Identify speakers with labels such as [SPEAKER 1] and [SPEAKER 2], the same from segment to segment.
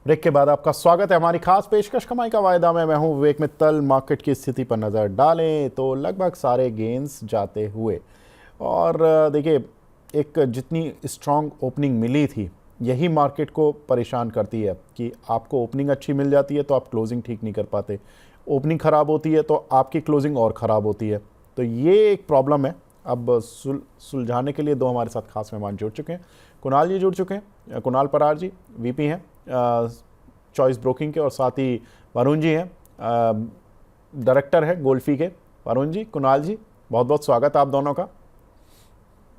[SPEAKER 1] Break के बाद आपका स्वागत है हमारी खास पेशकश कमाई का वायदा में। मैं हूं विवेक मित्तल। मार्केट की स्थिति पर नज़र डालें तो लगभग सारे गेंस जाते हुए, और देखिए, एक जितनी स्ट्रांग ओपनिंग मिली थी यही मार्केट को परेशान करती है कि आपको ओपनिंग अच्छी मिल जाती है तो आप क्लोजिंग ठीक नहीं कर पाते, ओपनिंग ख़राब होती है तो आपकी क्लोजिंग और ख़राब होती है। तो ये एक प्रॉब्लम है। अब सुलझाने के लिए दो हमारे साथ खास मेहमान जुड़ चुके हैं। कुणाल जी जुड़ चुके हैं। कुणाल परार जी वीपी हैं चॉइस ब्रोकिंग के, और साथ ही वरुण जी हैं, डायरेक्टर है गोल्फी के। वरुण जी, कुणाल जी, बहुत बहुत स्वागत है आप दोनों का।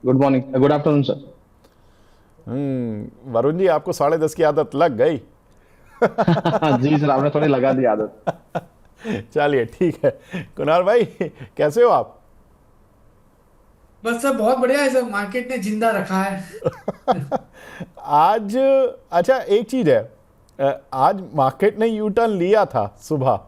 [SPEAKER 2] Good morning, good afternoon sir.
[SPEAKER 1] Varun ji, आपको 10:30 की आदत लग गई।
[SPEAKER 2] जी सर, आपने थोड़ी लगा दी आदत।
[SPEAKER 1] चलिए ठीक है। कुणाल भाई, कैसे हो आप?
[SPEAKER 3] बस सब बहुत बढ़िया है सर, मार्केट ने जिंदा रखा है।
[SPEAKER 1] आज अच्छा, एक चीज़ है, आज मार्केट ने यू टर्न लिया था सुबह,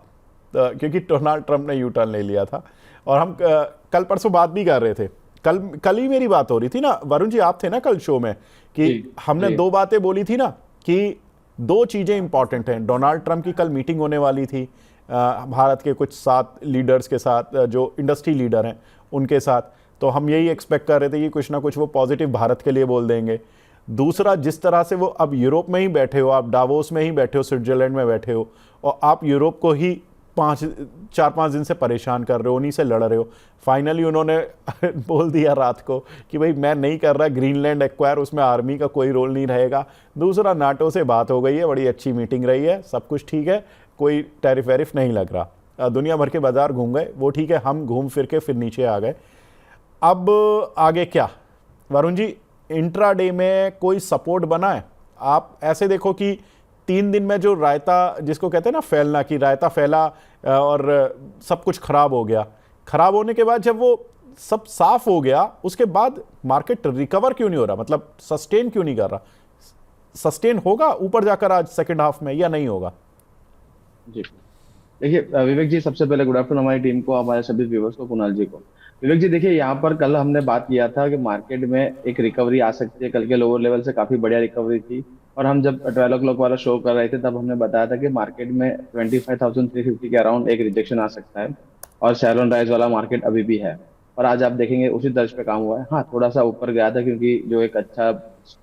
[SPEAKER 1] क्योंकि डोनाल्ड ट्रंप ने यू टर्न ले लिया था। और हम कल परसों बात भी कर रहे थे। कल ही मेरी बात हो रही थी ना वरुण जी, आप थे ना कल शो में, कि
[SPEAKER 2] जी
[SPEAKER 1] हमने
[SPEAKER 2] जी।
[SPEAKER 1] दो बातें बोली थी ना, कि दो चीज़ें इंपॉर्टेंट हैं। डोनाल्ड ट्रंप की कल मीटिंग होने वाली थी भारत के कुछ 7 लीडर्स के साथ, जो इंडस्ट्री लीडर हैं उनके साथ। तो हम यही एक्सपेक्ट कर रहे थे कि कुछ ना कुछ वो पॉजिटिव भारत के लिए बोल देंगे। दूसरा, जिस तरह से वो अब यूरोप में ही बैठे हो, आप डावोस में ही बैठे हो, स्विट्जरलैंड में बैठे हो, और आप यूरोप को ही 4-5 दिन से परेशान कर रहे हो, उन्हीं से लड़ रहे हो। फाइनली उन्होंने बोल दिया रात को कि भाई मैं नहीं कर रहा ग्रीनलैंड एक्वायर, उसमें आर्मी का कोई रोल नहीं रहेगा। दूसरा, नाटो से बात हो गई है, बड़ी अच्छी मीटिंग रही है, सब कुछ ठीक है, कोई टैरिफ वैरिफ नहीं लग रहा। दुनिया भर के बाजार घूम गए, वो ठीक है, हम घूम फिर के फिर नीचे आ गए। अब आगे क्या वरुण जी? इंट्राडे में कोई सपोर्ट बना है? आप ऐसे देखो कि 3 दिन में जो रायता, जिसको कहते हैं ना फैलना, कि रायता फैला और सब कुछ खराब हो गया। खराब होने के बाद जब वो सब साफ हो गया, उसके बाद मार्केट रिकवर क्यों नहीं हो रहा? मतलब सस्टेन क्यों नहीं कर रहा? सस्टेन होगा ऊपर जाकर आज सेकंड हाफ में या नहीं होगा?
[SPEAKER 2] जी देखिए, विवेक जी, सबसे पहले गुड आफ्टरनून हमारी टीम को, हमारे सभी व्यूवर्स को, कुणाल जी को। विवेक जी देखिए, यहाँ पर कल हमने बात किया था कि मार्केट में एक रिकवरी आ सकती है। कल के लोअर लेवल से काफी बढ़िया रिकवरी थी, और हम जब 12 o'clock वाला शो कर रहे थे तब हमने बताया था कि मार्केट में 25,350 के अराउंड एक रिजेक्शन आ सकता है, और शैलोन राइज वाला मार्केट अभी भी है। और आज आप देखेंगे उसी दर्ज पे काम हुआ है। हाँ, थोड़ा सा ऊपर गया था क्योंकि जो एक अच्छा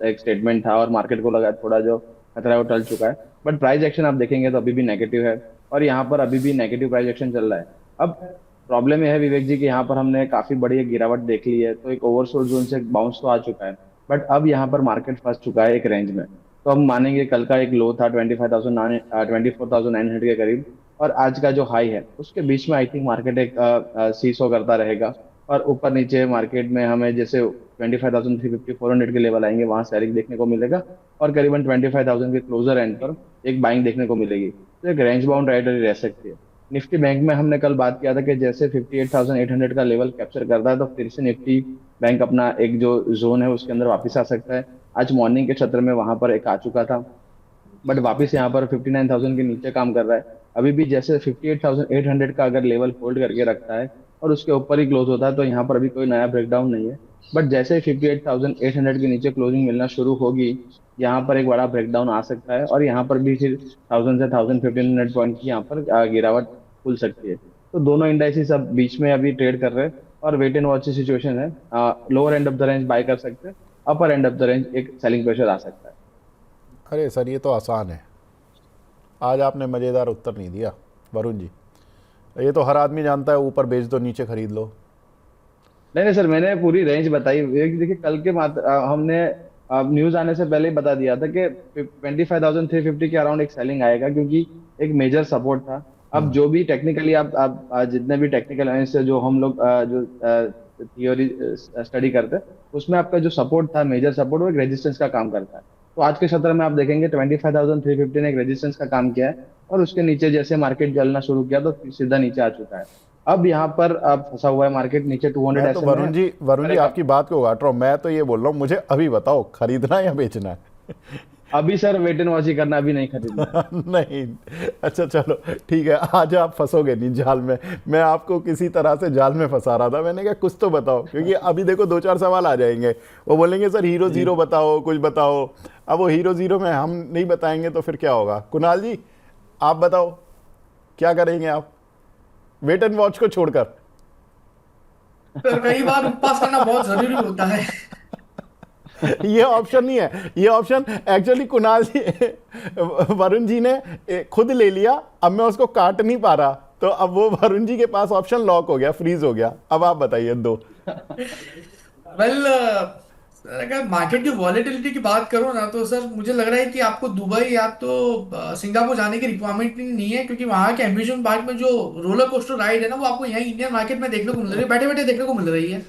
[SPEAKER 2] एक स्टेटमेंट था और मार्केट को लगा थोड़ा जो खतरा है वो टल चुका है। बट प्राइस एक्शन आप देखेंगे तो अभी भी नेगेटिव है, और यहाँ पर अभी भी नेगेटिव प्राइस एक्शन चल रहा है। अब प्रॉब्लम यह है विवेक जी कि यहाँ पर हमने काफी बड़ी एक गिरावट देख ली है, तो एक ओवरसोल्ड जोन से एक बाउंस तो आ चुका है। बट अब यहाँ पर मार्केट फंस चुका है एक रेंज में। तो हम मानेंगे कल का एक लो था 24,900 के करीब, और आज का जो हाई है उसके बीच में आई थिंक मार्केट एक सीसो करता रहेगा। और ऊपर नीचे मार्केट में हमें जैसे 25,350 400 के लेवल आएंगे, वहां सेलिंग देखने को मिलेगा, और करीबन 25,000 के क्लोजर एंड पर एक बाइंग देखने को मिलेगी। तो एक रेंज बाउंड राइडर रह सकती है। निफ्टी बैंक में हमने कल बात किया था कि जैसे 58,800 का लेवल कैप्चर करता है तो फिर से निफ्टी बैंक अपना एक जो जोन है उसके अंदर वापस आ सकता है। आज मॉर्निंग के सत्र में वहां पर एक आ चुका था, बट वापस यहाँ पर 59,000 के नीचे काम कर रहा है। अभी भी जैसे 58,800 का अगर लेवल होल्ड करके रखता है और उसके ऊपर ही क्लोज होता है तो यहाँ पर अभी कोई नया ब्रेकडाउन नहीं है। बट जैसे ही 58,800 के नीचे क्लोजिंग मिलना शुरू होगी, यहाँ पर एक बड़ा ब्रेकडाउन आ सकता है, और यहाँ पर भी फिर 1000 से 1500 पॉइंट की यहाँ पर गिरावट खुल सकती है। तो दोनों इंडाइसिस अब बीच में अभी ट्रेड कर रहे हैं, और वेट एंड वॉच की सिचुएशन है। Lower end of the range bye कर सकते हैं, अपर एंड ऑफ द रेंज एक सेलिंग प्रेशर आ सकता है।
[SPEAKER 1] अरे सर, ये तो आसान है। आज आपने मज़ेदार उत्तर नहीं दिया वरुण जी। ये तो हर आदमी जानता है, ऊपर बेच दो नीचे खरीद लो।
[SPEAKER 2] नहीं नहीं सर, मैंने पूरी रेंज बताई। देखिए कल के हमने न्यूज आने से पहले ही बता दिया था कि 25,350 के अराउंड एक सेलिंग आएगा, क्योंकि एक मेजर सपोर्ट था। अब जो भी टेक्निकली आप जितने भी टेक्निकल एनालिस्ट जो हम लोग जो थियोरी स्टडी करते हैं, उसमें आपका जो सपोर्ट था, मेजर सपोर्ट, वो एक रेजिस्टेंस का काम करता है। तो आज के सत्र में आप देखेंगे 25,350 ने एक रेजिस्टेंस का काम किया है, और उसके नीचे जैसे मार्केट जलना शुरू किया तो सीधा नीचे आ चुका है। अब यहाँ पर अब फंसा हुआ है मार्केट नीचे 200
[SPEAKER 1] मैं तो
[SPEAKER 2] SMA है।
[SPEAKER 1] वरुण जी
[SPEAKER 2] अरे
[SPEAKER 1] आपकी बात को काट रहा हूँ। मैं तो ये बोल रहा हूँ, मुझे अभी बताओ खरीदना है या बेचना है?
[SPEAKER 2] अभी सर वेट एंड वॉच ही करना, अभी नहीं खरीदना है।
[SPEAKER 1] नहीं, अच्छा चलो ठीक है, आज आप फंसोगे नहीं जाल में। मैं आपको किसी तरह से जाल में फंसा रहा था, मैंने कहा कुछ तो बताओ, क्योंकि अभी देखो 2-4 सवाल आ जाएंगे, वो बोलेंगे सर हीरो
[SPEAKER 2] जी
[SPEAKER 1] जीरो बताओ, कुछ बताओ। अब वो हीरो जीरो में हम नहीं बताएंगे तो फिर क्या होगा। कुणाल जी आप बताओ क्या करेंगे आप वेट एंड वॉच को छोड़कर?
[SPEAKER 3] सर कई बार उपवास करना बहुत जरूरी होता है।
[SPEAKER 1] ये ऑप्शन नहीं है, ये ऑप्शन एक्चुअली कुणाल जी वरुण जी ने खुद ले लिया, अब मैं उसको काट नहीं पा रहा, तो अब वो वरुण जी के पास ऑप्शन लॉक हो गया, फ्रीज हो गया। अब आप बताइए दो।
[SPEAKER 3] वेल, अगर मार्केट की वॉलेटिलिटी की बात करो ना, तो सर मुझे लग रहा है कि आपको दुबई या तो सिंगापुर जाने की रिक्वायरमेंट नहीं है, क्योंकि वहां के एम्यूजमेंट पार्क में जो रोलर कोस्टर राइड है ना, वो आपको यहाँ इंडियन मार्केट में देखने को मिल रही है, बैठे बैठे देखने को मिल रही है।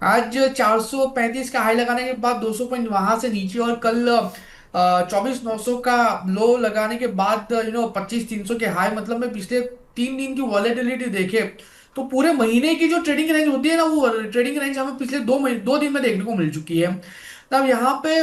[SPEAKER 3] आज 435 का हाई लगाने के बाद 200 पॉइंट वहां से नीचे, और कल 24,900 का लो लगाने के बाद 25,300 के हाई, मतलब मैं पिछले 3 दिन की वॉलेटिलिटी देखे तो पूरे महीने की जो ट्रेडिंग रेंज होती है ना, वो ट्रेडिंग रेंज हमें पिछले 2 दिन में देखने को मिल चुकी है। तब यहाँ पे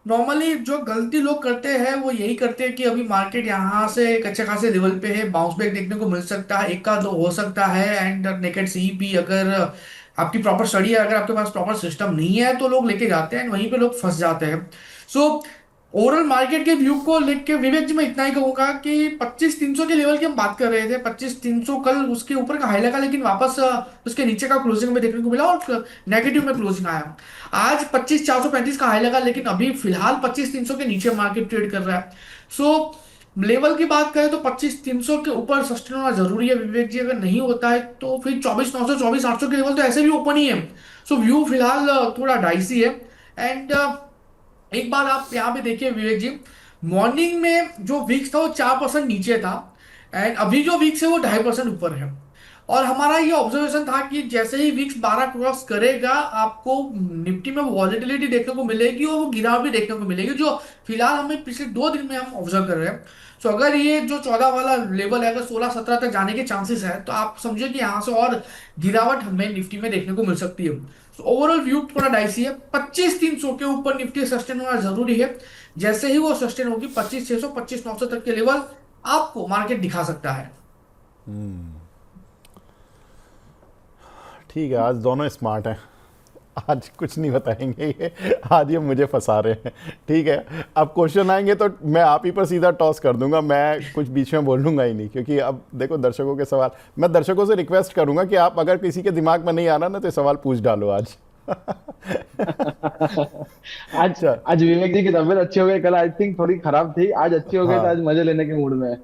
[SPEAKER 3] नॉर्मली जो गलती लोग करते हैं वो यही करते हैं कि अभी मार्केट यहाँ से एक अच्छे खासे लेवल पे है, बाउंस बैक देखने को मिल सकता है, एक का दो हो सकता है। एंड नेकेड सीईपी अगर आपकी प्रॉपर स्टडी है, अगर आपके पास प्रॉपर सिस्टम नहीं है, तो लोग लेके जाते हैं, and वहीं पे लोग फंस जाते हैं। सो ओवरऑल मार्केट के व्यू को लेके के विवेक जी मैं इतना ही कहूंगा कि 25,300 के लेवल की हम बात कर रहे थे, 25,300 कल उसके ऊपर का हाई लगा, लेकिन वापस उसके नीचे का क्लोजिंग में देखने को मिला और नेगेटिव में क्लोजिंग आया। आज 25,435 का हाई लगा, लेकिन अभी फिलहाल 25,300 के नीचे मार्केट ट्रेड कर रहा है। सो लेवल की बात करें तो 25,300 के ऊपर सस्टेन होना जरूरी है विवेक जी, अगर नहीं होता है तो फिर 24,900 24,800 के लेवल तो ऐसे भी ओपन ही है। सो व्यू फिलहाल थोड़ा डाइसी है। एंड एक बार आप यहाँ पे देखिए विवेक जी, मॉर्निंग में जो विक्स था वो 4% नीचे था, एंड अभी जो विक्स है वो 2.5% ऊपर है। और हमारा ये ऑब्जर्वेशन था कि जैसे ही विक्स 12 क्रॉस करेगा, आपको निफ्टी में वॉलेटिलिटी देखने को मिलेगी और वो गिरावट भी देखने को मिलेगी, जो फिलहाल हमें पिछले 2 दिन में हम ऑब्जर्व कर रहे हैं। सो अगर ये जो 14 वाला लेवल है, अगर 16-17 तक जाने के चांसेस है, तो आप समझिए कि यहाँ से और गिरावट हमें निफ्टी में देखने को मिल सकती है। सो ओवरऑल व्यू थोड़ा डाइसी है। 25,300 के ऊपर निफ्टी सस्टेन होना जरूरी है। जैसे ही वो सस्टेन होगी 25,600 25,900 तक के लेवल आपको मार्केट दिखा सकता है।
[SPEAKER 1] ठीक है, आज दोनों स्मार्ट हैं, आज कुछ नहीं बताएंगे ये, आज ये मुझे फंसा रहे हैं। ठीक है, अब क्वेश्चन आएंगे तो मैं आप ही पर सीधा टॉस कर दूंगा, मैं कुछ बीच में बोल लूंगा ही नहीं, क्योंकि अब देखो दर्शकों के सवाल, मैं दर्शकों से रिक्वेस्ट करूंगा कि आप अगर किसी के दिमाग में नहीं आ रहा ना तो सवाल पूछ डालो आज।
[SPEAKER 2] आज आज विवेक जी की तबीयत अच्छी हो गई, कल आई थिंक थोड़ी खराब थी, आज अच्छी हो गई, तो
[SPEAKER 1] हाँ,
[SPEAKER 2] आज मजे लेने के मूड में है।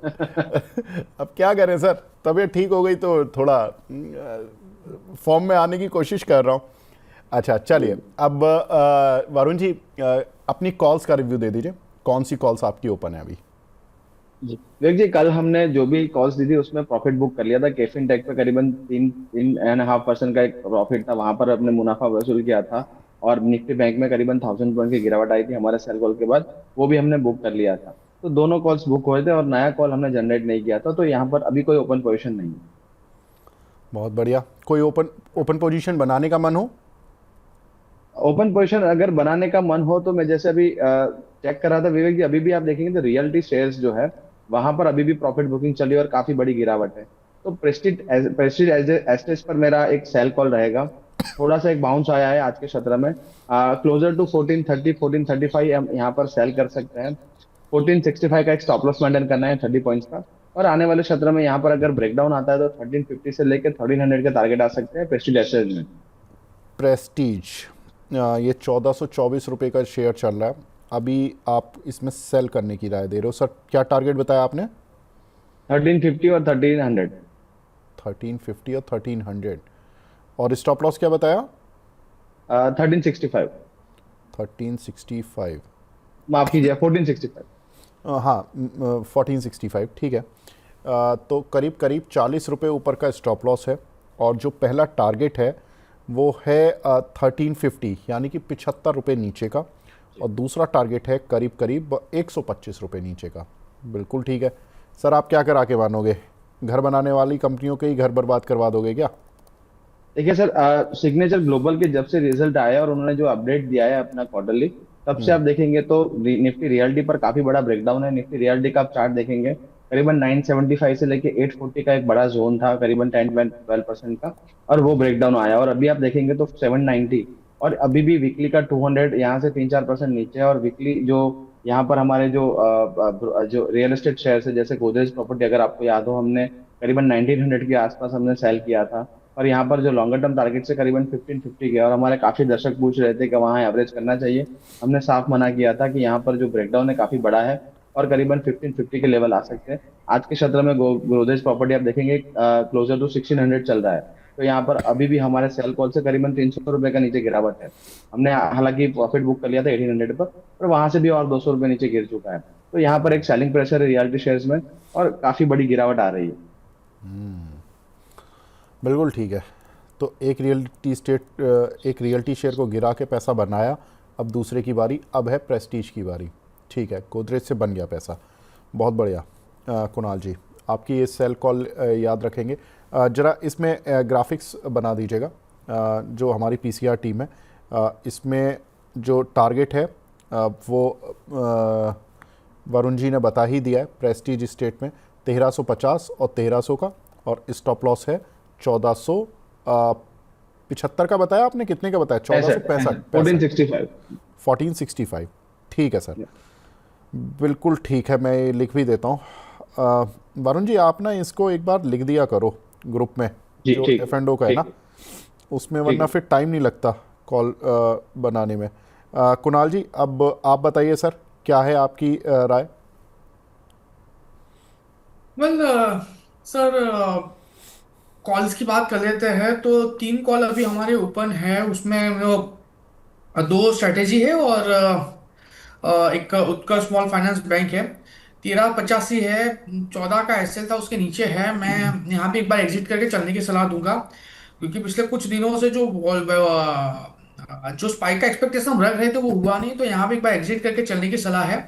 [SPEAKER 1] अब क्या करें सर, तबीयत ठीक हो गई तो थोड़ा फॉर्म में आने की कोशिश कर रहा हूँ। अच्छा चलिए, अब वरुण जी अपनी कॉल्स का रिव्यू दे दीजिए, कौन सी कॉल्स आपकी ओपन है अभी?
[SPEAKER 2] जी विवेक जी, कल हमने जो भी कॉल्स दी थी उसमें प्रॉफिट बुक कर लिया था। केफिन टेक पे करीबन 3.5% का एक प्रॉफिट था, वहां पर अपने मुनाफा वसूल किया था। और निफ्टी बैंक में करीबन 1,000 पॉइंट की गिरावट आई थी हमारे सेल कॉल के बाद, वो भी हमने बुक कर लिया था। तो दोनों कॉल्स बुक हुए थे और नया कॉल हमने जनरेट नहीं किया था, तो यहाँ पर अभी कोई ओपन पोजिशन नहीं है।
[SPEAKER 1] बहुत बढ़िया। कोई ओपन ओपन पोजीशन बनाने का मन हो?
[SPEAKER 2] ओपन पोजीशन अगर बनाने का मन हो तो मैं जैसे अभी चेक कर रहा था विवेक जी, अभी भी आप देखेंगे तो रियलिटी शेयर्स जो है वहां पर अभी भी प्रॉफिट बुकिंग चली है और काफी बड़ी गिरावट है। तो प्रेस्टीज एस्टेट्स पर मेरा एक सेल कॉल रहेगा। थोड़ा सा एक बाउंस आया है आज के सत्र में, क्लोजर टू 1430 1435 हम यहाँ पर सेल कर सकते हैं। 1465 का एक स्टॉप लॉस मेंटेन करना है 30 पॉइंट्स का। और आने वाले सत्र में यहाँ पर अगर ब्रेकडाउन आता है तो 1350 से लेकर 1300 के टारगेट आ सकते हैं प्रेस्टीज एस्टेट्स में।
[SPEAKER 1] प्रेस्टीज ये 1424 रुपये का शेयर चल रहा है, अभी आप इसमें सेल करने की राय दे रहे हो सर? क्या टारगेट बताया आपने?
[SPEAKER 2] 1350 और 1300।
[SPEAKER 1] 1350 और 1300, और स्टॉप लॉस क्या बताया?
[SPEAKER 2] 1365।
[SPEAKER 1] 1365,
[SPEAKER 2] माफ कीजिए 1465।
[SPEAKER 1] हाँ 1465, ठीक है। तो करीब करीब 40 रुपये ऊपर का स्टॉप लॉस है, और जो पहला टारगेट है वो है 1350 यानी कि 75 रुपये नीचे का, और दूसरा टारगेट है करीब करीब 125 रुपये नीचे का। बिल्कुल ठीक है सर, आप क्या करा के मानोगे? घर बनाने वाली कंपनियों के ही घर बर्बाद करवा दोगे क्या?
[SPEAKER 2] देखिए सर, सिग्नेचर ग्लोबल के जब से रिजल्ट आया और उन्होंने जो अपडेट दिया है अपना क्वार्टरली, तब से आप देखेंगे तो निफ्टी रियलिटी पर काफी बड़ा ब्रेकडाउन है। निफ्टी रियलिटी का आप चार्ट देखेंगे, करीबन 975 से लेके 840 का एक बड़ा जोन था, करीबन 10-12% का, और वो ब्रेकडाउन आया। और अभी आप देखेंगे तो 790, और अभी भी वीकली का 200 यहाँ से 3-4% नीचे है। और वीकली जो यहाँ पर हमारे जो रियल एस्टेट शेयर है, जैसे गोदरेज प्रॉपर्टी, अगर आपको याद हो, हमने करीबन 1900 के आसपास हमने सेल किया था। और यहाँ पर जो लॉन्गर टर्म टारगेट से करीबन 1550 गया, और हमारे काफी दर्शक पूछ रहे थे कि वहाँ एवरेज करना चाहिए। हमने साफ मना किया था कि यहाँ पर जो ब्रेकडाउन है काफी बड़ा है, और करीबन 1550 के लेवल आ सकते हैं। आज के सत्र में गोदरेज प्रॉपर्टी आप देखेंगे क्लोजर टू 1600 चल रहा है। तो यहाँ पर अभी भी हमारे सेल कॉल से करीबन 300 रुपए का नीचे गिरावट है। हमने हालांकि प्रॉफिट बुक कर लिया था 1800 पर वहां से भी और 200 रुपए नीचे गिर चुका है। तो यहाँ पर एक सेलिंग प्रेशर है रियलिटी शेयर्स में, और काफी बड़ी गिरावट आ रही है।
[SPEAKER 1] बिल्कुल ठीक है। तो एक रियल्टी शेयर को गिरा के पैसा बनाया, अब दूसरे की बारी, अब है प्रेस्टीज की बारी। ठीक है, गोदरेज से बन गया पैसा, बहुत बढ़िया। कुणाल जी, आपकी ये सेल कॉल याद रखेंगे। जरा इसमें ग्राफिक्स बना दीजिएगा, जो हमारी पीसीआर टीम है। इसमें जो टारगेट है वो वरुण जी ने बता ही दिया है। प्रेस्टीज स्टेट में 1350 और 1300 का, और स्टॉप लॉस है 1475 का बताया आपने, कितने का बताया? 1465, 1465। ठीक है सर, बिल्कुल ठीक है, मैं ये लिख भी देता हूँ। वरुण जी, आप ना इसको एक बार लिख दिया करो ग्रुप में, जो F&O का है ना, उसमें, वरना फिर टाइम नहीं लगता कॉल बनाने में। कुणाल जी, अब आप बताइए सर, क्या है आपकी राय?
[SPEAKER 3] वेल सर, कॉल्स की बात कर लेते हैं। तो 3 कॉल अभी हमारे ओपन है, उसमें वो 2 स्ट्रेटेजी है, और एक उत्कर्ष स्मॉल फाइनेंस बैंक है। 1385 है, 14 का एसएल था, उसके नीचे है। मैं यहाँ पे एक बार एग्जिट करके चलने की सलाह दूंगा, क्योंकि पिछले कुछ दिनों से जो स्पाइक का एक्सपेक्टेशन हम रख रहे थे वो हुआ नहीं। तो यहाँ पे एक बार एग्जिट करके चलने की सलाह है।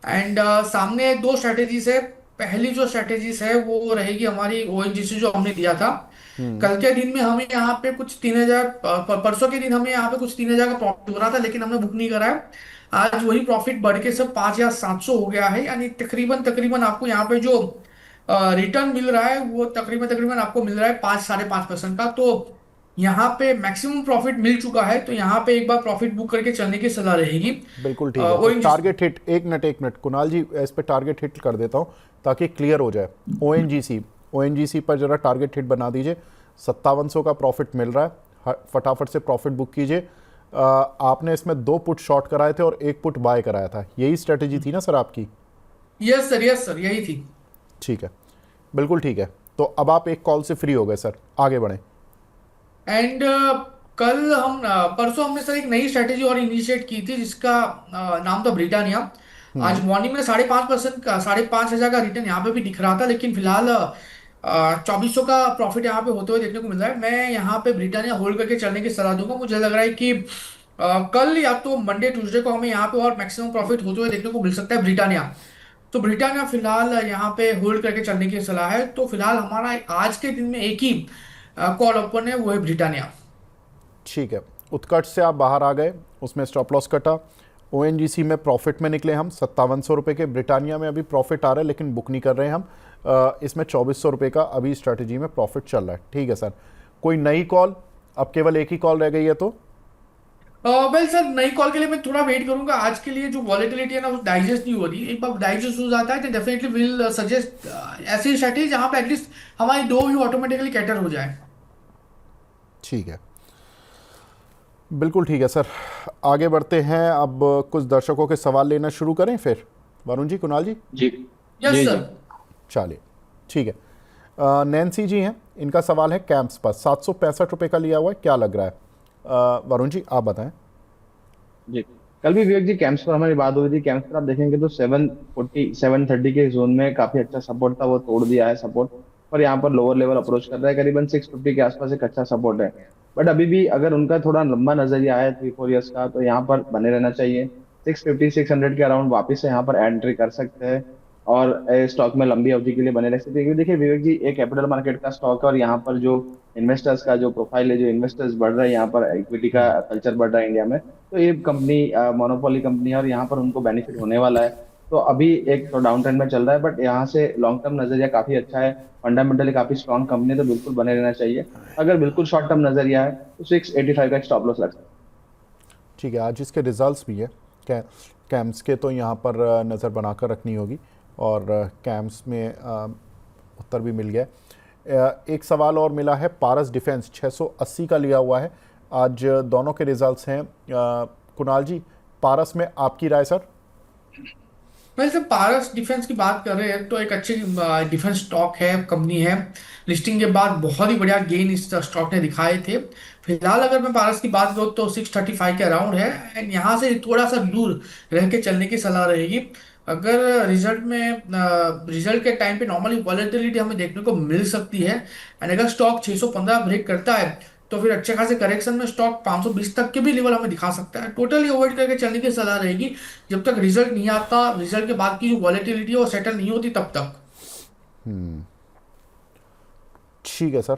[SPEAKER 3] एंड सामने 2 स्ट्रेटेजीज है। पहली जो स्ट्रेटेजीज है वो रहेगी हमारी ओएनजीसी, जो हमने दिया था। कल के दिन में हमें यहाँ पे कुछ 3000, परसों के दिन हमें यहाँ पे कुछ 3000 का प्रॉफिट हो रहा था, लेकिन हमने बुक नहीं करा है। आज वही प्रॉफिट बढ़ के सब 5700 हो गया है। यानी तकरीबन तकरीबन आपको यहाँ पे जो रिटर्न मिल रहा है वो तकरीबन तकरीबन आपको मिल रहा है 5-5.5% का। तो यहाँ पे मैक्सिमम प्रॉफिट मिल चुका है, तो यहाँ पे एक बार प्रॉफिट बुक करके चलने की सलाह रहेगी।
[SPEAKER 1] बिल्कुल ठीक है। तो टारगेट हिट, एक मिनट कुणाल जी, इस पे टारगेट हिट कर देता हूँ ताकि क्लियर हो जाए। ओएनजीसी पर जरा टारगेट हिट बना दीजिए। 5700 का प्रॉफिट मिल रहा है, फटाफट से प्रॉफिट बुक कीजिए। आपने इसमें 2 पुट शॉर्ट कराए थे और 1 पुट बाय कराया था, यही स्ट्रेटेजी थी ना सर आपकी?
[SPEAKER 3] यस सर, यही थी।
[SPEAKER 1] ठीक है, बिल्कुल ठीक है। तो अब आप एक कॉल से फ्री हो गए सर, आगे बढ़ें।
[SPEAKER 3] एंड कल हम परसों हमने सर एक नई स्ट्रेटेजी और इनिशिएट की थी, जिसका नाम था ब्रिटानिया। आज मॉर्निंग में 5.5% का 5,500 का रिटर्न यहाँ पे भी दिख रहा था, लेकिन फिलहाल 2400 का प्रॉफिट यहाँ पे होते हुए देखने को मिल रहा है। मैं यहाँ पे ब्रिटानिया होल्ड करके चलने की सलाह दूंगा। मुझे लग रहा है कि कल या तो मंडे ट्यूसडे को हमें यहाँ पे और मैक्सिमम प्रॉफिट होते हुए देखने को मिल सकता है ब्रिटानिया। तो ब्रिटानिया फिलहाल यहाँ पे होल्ड करके चलने की सलाह है। तो फिलहाल हमारा आज के दिन में एक ही कॉल ओपन है, वो है ब्रिटानिया।
[SPEAKER 1] ठीक है, उत्कर्ष से आप बाहर आ गए, उसमें स्टॉप लॉस कटा। ओएनजीसी में प्रॉफिट में निकले हम 5700 रुपये के। ब्रिटानिया में अभी प्रॉफिट आ रहा है लेकिन बुक नहीं कर रहे हैं हम। इसमें 2400 रुपये का अभी स्ट्रैटेजी में प्रॉफिट चल रहा है। ठीक है सर, कोई नई कॉल? अब केवल एक ही कॉल रह गई है तो?
[SPEAKER 3] वेल सर, नई कॉल के लिए मैं थोड़ा वेट करूंगा। आज के लिए जो वॉलेटिलिटी है ना, वो डाइजेस्ट नहीं हो रही। एक बार डाइजेस्ट हो जाता है तो डेफिनेटली विल सजेस्ट ऐसी स्ट्रैटेजी जहां पे एटलीस्ट हमारी 2 व्यू ऑटोमेटिकली कैटर हो जाए।
[SPEAKER 1] ठीक है, बिल्कुल ठीक है सर, आगे बढ़ते हैं। अब कुछ दर्शकों के सवाल लेना शुरू करें फिर। वरुण जी, कुणाल जी?
[SPEAKER 2] जी
[SPEAKER 3] यस सर।
[SPEAKER 1] चलिए ठीक है। नैन्सी जी हैं, इनका सवाल है कैंप्स पर 765 रुपये का लिया हुआ है, क्या लग रहा है? वरुण जी आप बताएं।
[SPEAKER 2] जी, कल भी विवेक जी कैंप्स पर हमारी बात हुई थी। कैंप्स पर आप देखेंगे तो 740 730 के जोन में काफी अच्छा सपोर्ट था, वो तोड़ दिया है सपोर्ट, और यहाँ पर लोअर लेवल अप्रोच कर रहा है। करीबन 650 के आसपास एक अच्छा सपोर्ट है। बट अभी भी अगर उनका थोड़ा लंबा नजरिया है 3-4 ईयर्स का, तो यहाँ पर बने रहना चाहिए। 650 600 के अराउंड वापस से यहाँ पर एंट्री कर सकते हैं। और स्टॉक में लंबी अवधि के लिए बने रह सकते हैं। क्योंकि देखिए विवेक जी, एक कैपिटल मार्केट का स्टॉक है और यहाँ पर जो इन्वेस्टर्स का जो प्रोफाइल है, जो इन्वेस्टर्स बढ़ रहे हैं, यहाँ पर इक्विटी का कल्चर बढ़ रहा है इंडिया में, तो ये कंपनी मोनोपोली कंपनी है और यहाँ पर उनको बेनिफिट होने वाला है। तो अभी एक तो डाउन ट्रेंड में चल रहा है, बट यहाँ से लॉन्ग टर्म नजरिया काफी अच्छा है। फंडामेंटली काफी स्ट्रॉन्ग कंपनी है, तो बिल्कुल बने रहना चाहिए। अगर बिल्कुल शॉर्ट टर्म नजरिया है तो 685 का एक स्टॉप लॉस रख सकते
[SPEAKER 1] ठीक है, आज इसके रिजल्ट्स भी है। कै कैम्स के तो यहाँ पर नज़र बनाकर रखनी होगी, और कैम्स में उत्तर भी मिल गया है। एक सवाल और मिला है, पारस डिफेंस 680 का लिया हुआ है। आज दोनों के रिजल्ट्स हैं। कुणाल जी, पारस में आपकी राय सर?
[SPEAKER 3] वैसे जब पारस डिफेंस की बात कर रहे हैं तो एक अच्छी डिफेंस स्टॉक है, कंपनी है। लिस्टिंग के बाद बहुत ही बढ़िया गेन इस स्टॉक ने दिखाए थे। फिलहाल अगर मैं पारस की बात करूँ तो 635 के अराउंड है, एंड यहाँ से थोड़ा सा दूर रह के चलने की सलाह रहेगी। अगर रिजल्ट के टाइम पे नॉर्मली वॉलेटिलिटी हमें देखने को मिल सकती है, एंड अगर स्टॉक 615 ब्रेक करता है तो फिर अच्छे खासे करेक्शन में स्टॉक 520 तक के भी लेवल हमें दिखा सकता है। टोटली अवॉइड करके चलने की सलाह रहेगी जब तक रिजल्ट नहीं आता, रिजल्ट के बाद की जो वॉलेटिलिटी है वो सेटल नहीं होती तब तक।
[SPEAKER 1] ठीक है सर।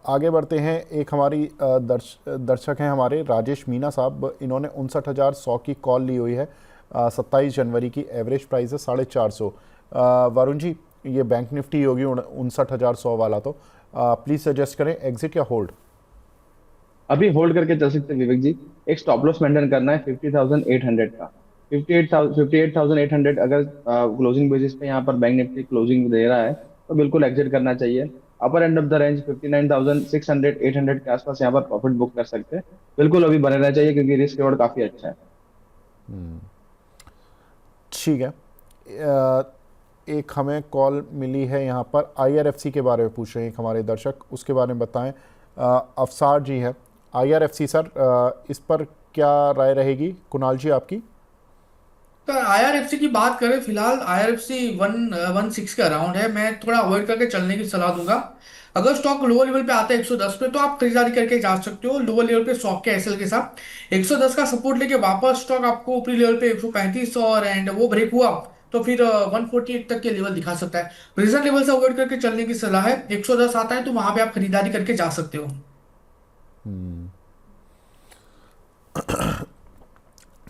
[SPEAKER 1] आगे बढ़ते हैं। एक हमारी दर्शक हैं हमारे, राजेश मीना साहब। इन्होंने 59,100 की कॉल ली हुई है। 27 जनवरी की एवरेज प्राइस है 450। वरुण जी, ये बैंक निफ्टी होगी 59,100 वाला, तो प्लीज़ सजेस्ट करें एग्जिट या होल्ड?
[SPEAKER 2] अभी होल्ड करके चल सकते हैं विवेक जी। एक स्टॉप लॉस मेंटेन करना है 50,800 का। 58,800 अगर क्लोजिंग बेसिस पे यहाँ पर बैंक निफ्टी क्लोजिंग दे रहा है तो बिल्कुल एग्जिट करना चाहिए। अपर एंड ऑफ द रेंज 59,600 800 के आसपास यहाँ पर प्रॉफिट बुक कर सकते हैं। बिल्कुल अभी बने रहना चाहिए क्योंकि रिस्क रिवॉर्ड काफी अच्छा है।
[SPEAKER 1] ठीक है। एक हमें कॉल मिली है यहाँ पर, IRFC के बारे में पूछ रहे हैं एक हमारे दर्शक, उसके बारे में बताएं। अफसार जी है। IRFC सर, इस पर क्या राय रहेगी कुणाल जी आपकी?
[SPEAKER 3] तो आईआरएफसी की बात करें, फिलहाल आईआरएफसी 116 का अराउंड है। मैं थोड़ा अवॉइड करके चलने की सलाह दूंगा। अगर स्टॉक लोअर लेवल पे आता है 110 पे तो आप खरीदारी करके जा सकते हो लोअर लेवल पे स्टॉक के एसएल के साथ। 110 का सपोर्ट लेके वापस स्टॉक आपको ऊपरी लेवल पे 135 और एंड वो ब्रेक हुआ तो फिर 148 तक के लेवल दिखा सकता है। रीजन लेवल से अवॉइड करके चलने की सलाह है। 110 आता है तो वहां पे आप खरीदारी करके जा सकते हो।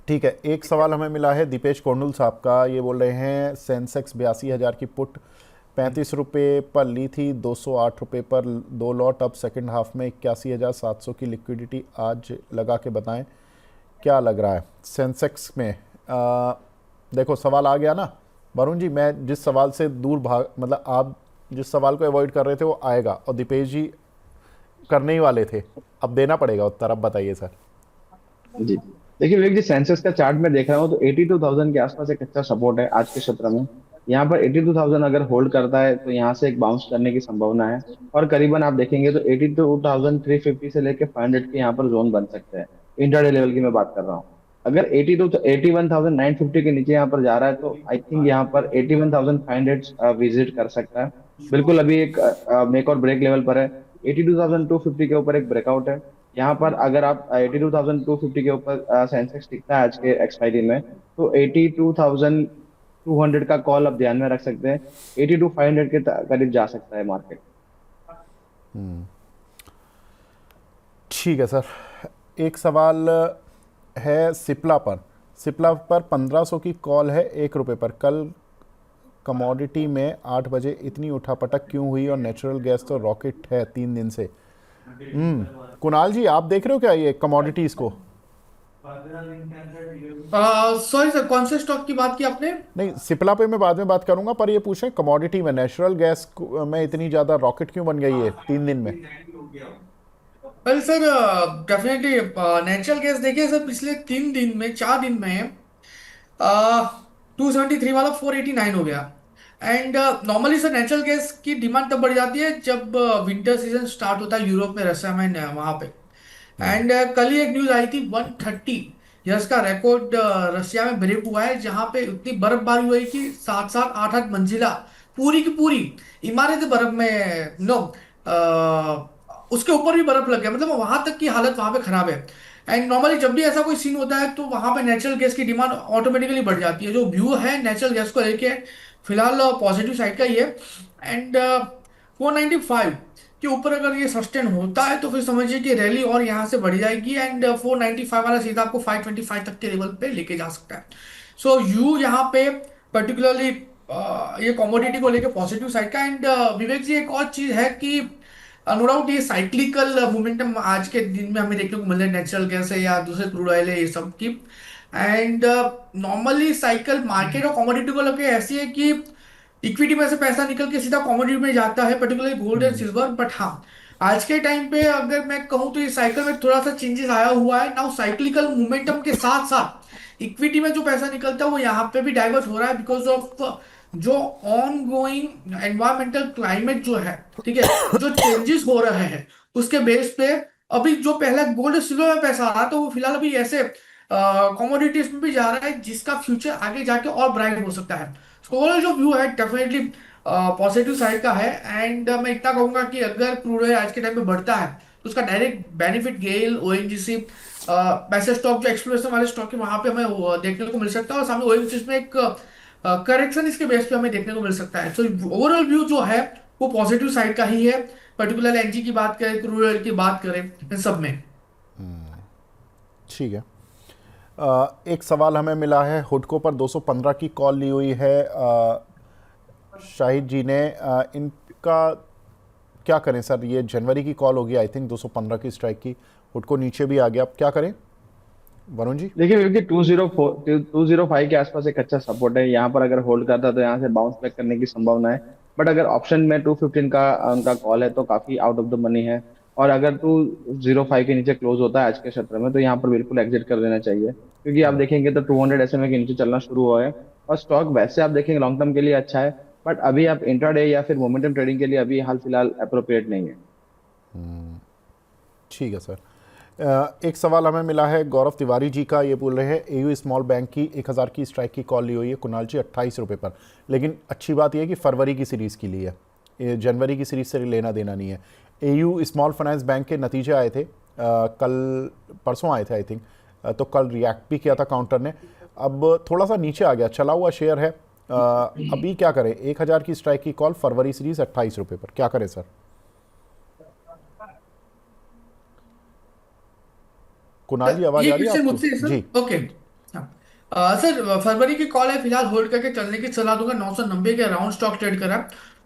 [SPEAKER 1] ठीक है। एक सवाल हमें मिला है दीपेश कोंडुल साहब का। ये बोल रहे हैं सेंसेक्स 82,000 की पुट 35 रुपये पर ली थी, 208 रुपये पर 2 लॉट। अब सेकंड हाफ में 81,700 की लिक्विडिटी, आज लगा के बताएं क्या लग रहा है सेंसेक्स में? देखो सवाल आ गया ना वरुण जी। मैं जिस सवाल से दूर भाग, मतलब आप जिस सवाल को अवॉइड कर रहे थे वो आएगा, और दीपेश जी करने ही वाले थे, अब देना पड़ेगा उत्तर। अब बताइए सर।
[SPEAKER 2] जी देखिए विवेक जी, सेंसेक्स का चार्ट में देख रहा हूँ तो 82,000 के आसपास एक अच्छा सपोर्ट है आज के सत्र में। यहाँ पर 82,000 अगर होल्ड करता है तो यहाँ से एक बाउंस करने की संभावना है। और करीबन आप देखेंगे तो 82,350 से लेके 500 के यहाँ पर जोन बन सकते हैं। इंटरडे लेवल की मैं बात कर रहा हूँ। अगर 81,950 के नीचे यहाँ पर जा रहा है तो आई थिंक यहाँ पर 81,500 विजिट कर सकता है। बिल्कुल अभी एक मेक और ब्रेक लेवल पर है। 82,250 के ऊपर एक ब्रेकआउट है। यहाँ पर अगर आप 82,250 के ऊपर सेंसेक्स टिकता है आज के एक्सपायरी में तो 82,200 का कॉल आप ध्यान में रख सकते हैं। 82,500 के करीब जा सकता है मार्केट।
[SPEAKER 1] ठीक है सर। एक सवाल है सिप्ला पर। सिप्ला पर 1500 की कॉल है 1 रुपये पर। कल कमोडिटी में 8 बजे इतनी उठापटक क्यों हुई? और नेचुरल गैस तो रॉकेट है 3 दिन से। कुणाल जी, आप देख रहे हो क्या ये कमोडिटीज को?
[SPEAKER 3] सॉरी सर, कौन से स्टॉक की बात की आपने?
[SPEAKER 1] नहीं, सिप्ला पे मैं बाद में बात करूंगा, पर ये पूछें कमोडिटी में नेचुरल गैस में इतनी ज्यादा रॉकेट क्यों बन गई है 3 दिन में?
[SPEAKER 3] Well sir, definitely natural gas देखिए सर, पिछले 3 दिन में 4 दिन में 273 वाला 489 हो गया। And normally sir natural gas की डिमांड तब बढ़ जाती है जब विंटर सीजन स्टार्ट होता है यूरोप में, रशिया में, वहां पे। एंड कल ही एक न्यूज आई थी 130 यस का रिकॉर्ड रशिया में ब्रेक हुआ है, जहां पे इतनी बर्फबारी हुई कि 7-8 मंजिला पूरी की पूरी इमारत बर्फ में, नो, उसके ऊपर भी बर्फ लग गया। मतलब वहां तक की हालत वहां पे खराब है। एंड नॉर्मली जब भी ऐसा कोई सीन होता है तो वहां पे नेचुरल गैस की डिमांड ऑटोमेटिकली बढ़ जाती है। जो व्यू है नेचुरल गैस को लेके फिलहाल पॉजिटिव साइड का ही है। एंड 495 के ऊपर अगर ये सस्टेन होता है तो फिर समझिए कि रैली और यहाँ से बढ़ जाएगी एंड 495 वाला सीधा आपको 525 तक के लेवल पे लेके जा सकता है। सो यू यहाँ पे पर्टिकुलरली ये कमोडिटी को लेके पॉजिटिव साइड का। एंड विवेक जी एक और चीज है कि नो डाउट ये साइक्लिकल मोमेंटम आज के दिन में हमें देखने को मिल रहा है, नेचुरल गैस है या दूसरे क्रूड ऑयल है ये सब की। एंड नॉर्मली साइकिल मार्केट और कमोडिटी को लेके ऐसी है कि इक्विटी में से पैसा निकल के सीधा कमोडिटी में जाता है, particularly gold and silver. But हाँ, आज के टाइम पे अगर मैं कहूँ तो ये साइकिल में थोड़ा सा चेंजेस आया हुआ है नाउ। साइक्लिकल मोमेंटम के साथ साथ इक्विटी में जो पैसा निकलता है वो यहाँ पे भी डाइवर्ट हो रहा है बिकॉज ऑफ जो ऑन गोइंग एनवायरमेंटल क्लाइमेट जो है, ठीक है, जो चेंजेस हो रहे हैं उसके बेस पे अभी जो पहला गोल्ड सिल्वर में पैसा आ रहा तो वो फिलहाल अभी ऐसे कमोडिटीज में भी जा रहा है जिसका फ्यूचर आगे जाके और ब्राइट हो सकता है। ओवरऑल जो व्यू है डेफिनेटली पॉजिटिव साइड का है। एंड मैं इतना कहूंगा कि अगर क्रूड ऑयल आज के टाइम पे बढ़ता है तो उसका डायरेक्ट बेनिफिट गेल ओएनजीसी वैसे स्टॉक जो एक्सप्लोरेशन वाले स्टॉक है वहां पे हमें देखने को मिल सकता है और सामने ओएनजीसी में एक करेक्शन इसके बेस पे हमें देखने को मिल सकता है। सो ओवरऑल व्यू जो है वो पॉजिटिव साइड का ही है, पर्टिकुलर एनजी की बात करें, क्रूड ऑयल की बात करें, इन सब में।
[SPEAKER 1] ठीक है। एक सवाल हमें मिला है, हुडको पर 215 की कॉल ली हुई है शाहिद जी ने। इनका क्या करें सर? ये जनवरी की कॉल होगी आई थिंक 215 की स्ट्राइक की, हुडको नीचे भी आ गया, अब क्या करें वरुण जी?
[SPEAKER 2] देखिए क्योंकि 205 के आसपास एक अच्छा सपोर्ट है, यहाँ पर अगर होल्ड करता है तो यहाँ से बाउंस बैक करने की संभावना है। बट अगर ऑप्शन में 215 का उनका कॉल है तो काफी आउट ऑफ द मनी है। और अगर 205 के नीचे क्लोज होता है आज के सत्र में तो यहाँ पर बिल्कुल एग्जिट कर देना चाहिए, क्योंकि आप देखेंगे तो 200 SMA के नीचे चलना शुरू हुआ है। और स्टॉक वैसे आप देखेंगे लॉन्ग टर्म के लिए अच्छा है, बट अभी आप इंट्राडे या फिर मोमेंटम ट्रेडिंग के लिए अभी हाल फिलहाल अप्रोप्रिएट नहीं है।
[SPEAKER 1] ठीक है सर। एक सवाल हमें मिला है गौरव तिवारी जी का, ये बोल रहे हैं एयू स्मॉल बैंक की 1000 की स्ट्राइक की कॉल ली हुई है कुणाल जी 28 रुपये पर, लेकिन अच्छी बात यह है कि फरवरी की सीरीज़ की ली है, ये जनवरी की सीरीज़ से लेना देना नहीं है। एयू स्मॉल फाइनेंस बैंक के नतीजे आए थे कल परसों आए थे आई थिंक, तो कल रिएक्ट भी किया था काउंटर ने, अब थोड़ा सा नीचे आ गया, चला हुआ शेयर है। अभी क्या करें? 1000 की स्ट्राइक की कॉल, फरवरी सीरीज़ 28 रुपये पर, क्या करें सर? कुणाल जी आवाज
[SPEAKER 3] ये
[SPEAKER 1] आ रही है
[SPEAKER 3] क्वेश्चन
[SPEAKER 1] आपको?
[SPEAKER 3] मुझसे है
[SPEAKER 1] जी।
[SPEAKER 3] सर। ओके। सर फरवरी की कॉल है, फिलहाल होल्ड करके चलने की सलाह दूंगा। 990 के अराउंड स्टॉक ट्रेड करा,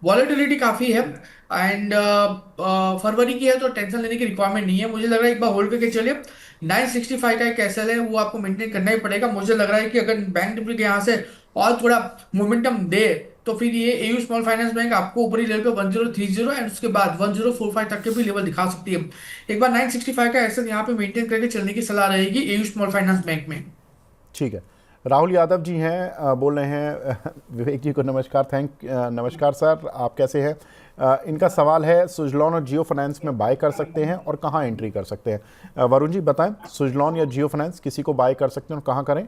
[SPEAKER 3] वॉलेटिलिटी काफी है। एंड फरवरी की है तो टेंशन लेने की रिक्वायरमेंट नहीं है। मुझे लग रहा है एक बार होल्ड करके चलिए। 965 का एक एसएल है वो आपको मेंटेन करना ही पड़ेगा। मुझे लग रहा है कि अगर बैंक निफ्टी के यहाँ से और थोड़ा मोमेंटम दे तो फिर ये एयू स्मॉल फाइनेंस बैंक आपको ऊपरी लेवल पे 1030 एंड उसके बाद 1045 तक के भी लेवल दिखा सकती है। एक बार 965 का एसएल यहाँ पे मेंटेन करके चलने की सलाह रहेगी एयू स्मॉल फाइनेंस बैंक में।
[SPEAKER 1] ठीक है। राहुल यादव जी हैं, बोल रहे हैं विवेक जी को नमस्कार। नमस्कार सर, आप कैसे हैं? इनका सवाल है सुजलॉन और जियो फाइनेंस में बाय कर सकते हैं और कहां एंट्री कर सकते हैं? वरुण जी बताएं, सुजलॉन या जियो फाइनेंस किसी को बाय कर सकते हैं और कहां करें?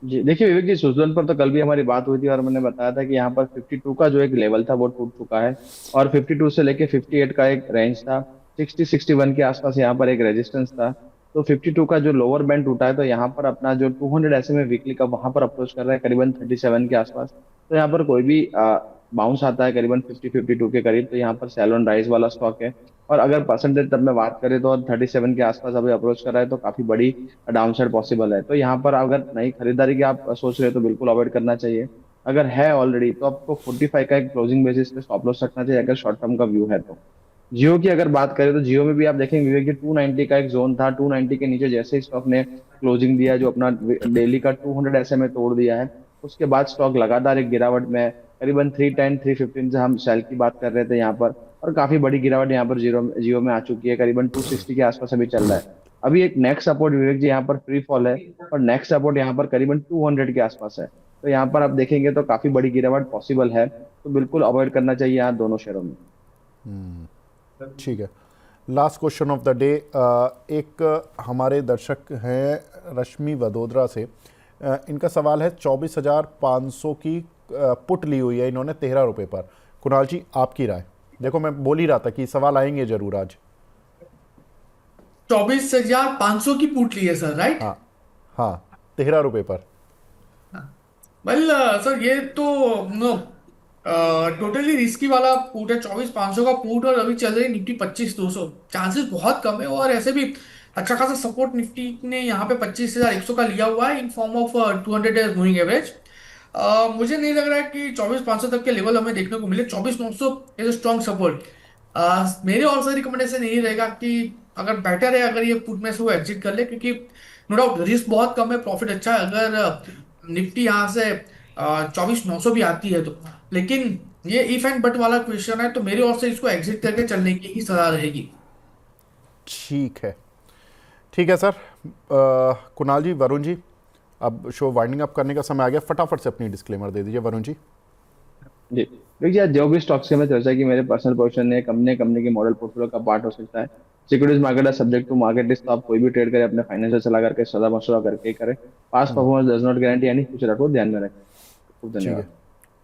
[SPEAKER 2] जी देखिए विवेक जी, सुजलन पर तो कल भी हमारी बात हुई थी और मैंने बताया था कि यहाँ पर 52 का जो एक लेवल था वो टूट चुका है और 52 से लेके 58 का एक रेंज था, 60-61 के आसपास यहाँ पर एक रेजिस्टेंस था। तो 52 का जो लोअर बैंड टूटा है तो यहाँ पर अपना जो 200 SMA वीकली का वहां पर अप्रोच कर रहा है करीबन 37 के आसपास। तो यहाँ पर कोई भी बाउंस आता है करीबन 50-52 के करीब तो यहाँ पर सेल ऑन राइज वाला स्टॉक है। और अगर परसेंटेज तब में बात करें तो 37 के आसपास अभी अप्रोच कर रहा है तो काफी बड़ी डाउनसाइड पॉसिबल है। तो यहाँ पर अगर नई खरीदारी की आप सोच रहे हो तो बिल्कुल अवॉइड करना चाहिए। अगर है ऑलरेडी तो आपको 45 का एक क्लोजिंग बेसिस पे स्टॉप लॉस रखना चाहिए अगर शॉर्ट टर्म का व्यू है तो। जियो की अगर बात करें तो जियो में भी आप देखेंगे विवेक जी 290 का एक जोन था, 290 के नीचे जैसे ही स्टॉक ने क्लोजिंग दिया जो अपना डेली का 200 SMA तोड़ दिया है उसके बाद स्टॉक लगातार एक गिरावट में करीबन 310 315 से हम सेल की बात कर रहे थे यहाँ पर, और काफी बड़ी गिरावट यहाँ पर जियो में आ चुकी है, करीबन 260 के आसपास अभी चल रहा है। अभी एक नेक्स्ट सपोर्ट विवेक जी यहाँ पर फ्री फॉल है और नेक्स्ट सपोर्ट यहाँ पर करीबन 200 के आसपास है। तो यहाँ पर आप देखेंगे तो काफी बड़ी गिरावट पॉसिबल है, तो बिल्कुल अवॉइड करना चाहिए यहाँ दोनों शेयरों में।
[SPEAKER 1] ठीक है। Last question of the day, एक हमारे दर्शक हैं रश्मि वडोदरा से, इनका सवाल है 24,500 की पुट ली हुई है इन्होंने 13 रुपये पर। कुणाल जी आपकी राय? देखो मैं बोल ही रहा था कि सवाल आएंगे जरूर आज।
[SPEAKER 3] 24,500 की पुट ली है सर, राइट?
[SPEAKER 1] हाँ हाँ, 13 रुपये पर।
[SPEAKER 3] वेल सर, ये तो नो टोटली रिस्की वाला पुट है। 24,500 का पुट, और अभी चल रही निफ्टी 25,200। चांसेस बहुत कम है, और ऐसे भी अच्छा खासा सपोर्ट निफ्टी ने यहाँ पे 25,100 का लिया हुआ है in form of 200 days moving average. मुझे नहीं लग रहा है कि 24,500 तक के लेवल हमें देखने को मिले। 24,900 इज अ स्ट्रॉन्ग सपोर्ट। मेरे और से रिकमेंडेशन यही रहेगा कि अगर बेटर है अगर ये पुट में से वो एग्जिट कर ले, क्योंकि नो डाउट रिस्क बहुत कम है, प्रॉफिट अच्छा है अगर निफ्टी यहाँ से 24,900 भी आती है तो। लेकिन ये इफ एंड बट वाला क्वेश्चन है, तो मेरी ओर से इसको एग्जिट करके चलने की ही सलाह रहेगी।
[SPEAKER 1] ठीक है सर। कुणाल जी, वरुण जी, अब शो वाइंडिंग अप करने का समय आ गया, फटाफट से अपनी डिस्क्लेमर दे दीजिए वरुण जी।
[SPEAKER 2] जी देखिए, जो भी स्टॉक्स की हमें चर्चा की, मेरे पर्सनल पोजीशन है, कंपनी की मॉडल पोर्टफोलियो का पार्ट हो सकता है। सिक्योरिटीज मार्केट है, सब्जेक्ट टू मार्केट रिस्क। आप कोई भी ट्रेड करें अपने फाइनेंशियल सलाह करके, सलाह मशवरा करके ही करें। Past performance does not guarantee any future output, ध्यान में रखें। खूब
[SPEAKER 1] ठीक
[SPEAKER 2] धन्यवाद।
[SPEAKER 1] है,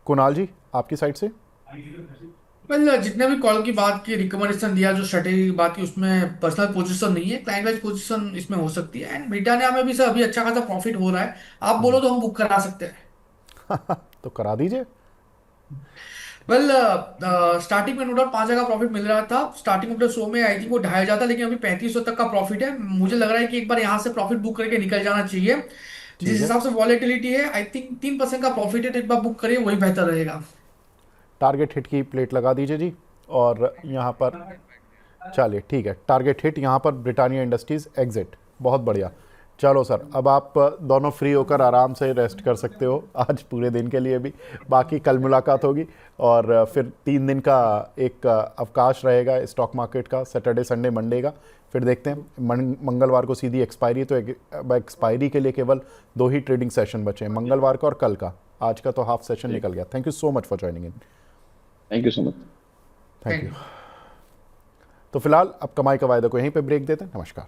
[SPEAKER 1] कुणाल जी आपकी साइड से।
[SPEAKER 3] वेल जितने भी कॉल की बात की, रिकमेंडेशन दिया, जो स्ट्रेटेजी की बात की, उसमें पर्सनल पोजीशन नहीं है, क्लाइंट वाइज पोजीशन इसमें हो सकती है। एंड ब्रिटानिया में भी सर अभी अच्छा खासा प्रॉफिट हो रहा है। आप बोलो तो हम बुक करा सकते हैं।
[SPEAKER 1] तो करा दीजिए।
[SPEAKER 3] वेल स्टार्टिंग में नो डाउट 5,000 का प्रॉफिट मिल रहा था। स्टार्टिंग ऑफ द शो में आई थिंक वो 2,500 था, लेकिन अभी 3,500 तक का प्रॉफिट है। मुझे लग रहा है कि एक बार यहाँ से प्रॉफिट बुक करके निकल जाना चाहिए। जिस
[SPEAKER 1] ठीक है,
[SPEAKER 3] हिसाब से वॉलेटिलिटी है, आई थिंक 3% का प्रॉफिट है, तो एक बार बुक करिए, वही बेहतर रहेगा।
[SPEAKER 1] टारगेट हिट की प्लेट लगा दीजिए जी। और यहाँ पर चलिए, ठीक है, टारगेट हिट यहाँ पर ब्रिटानिया इंडस्ट्रीज एग्जिट। बहुत बढ़िया। चलो सर, अब आप दोनों फ्री होकर आराम से रेस्ट कर सकते हो आज पूरे दिन के लिए भी। बाकी कल मुलाकात होगी, और फिर 3 दिन का एक अवकाश रहेगा स्टॉक मार्केट का, सैटरडे संडे मंडे का। फिर देखते हैं, मंगलवार को सीधी एक्सपायरी, तो एक्सपायरी के लिए केवल 2 ही ट्रेडिंग सेशन बचे हैं, मंगलवार का और कल का। आज का तो हाफ सेशन निकल गया। Thank you so much for joining in.
[SPEAKER 2] Thank you so much.
[SPEAKER 1] Thank you. तो फिलहाल अब कमाई का वायदा को यहीं पे ब्रेक देते हैं। नमस्कार।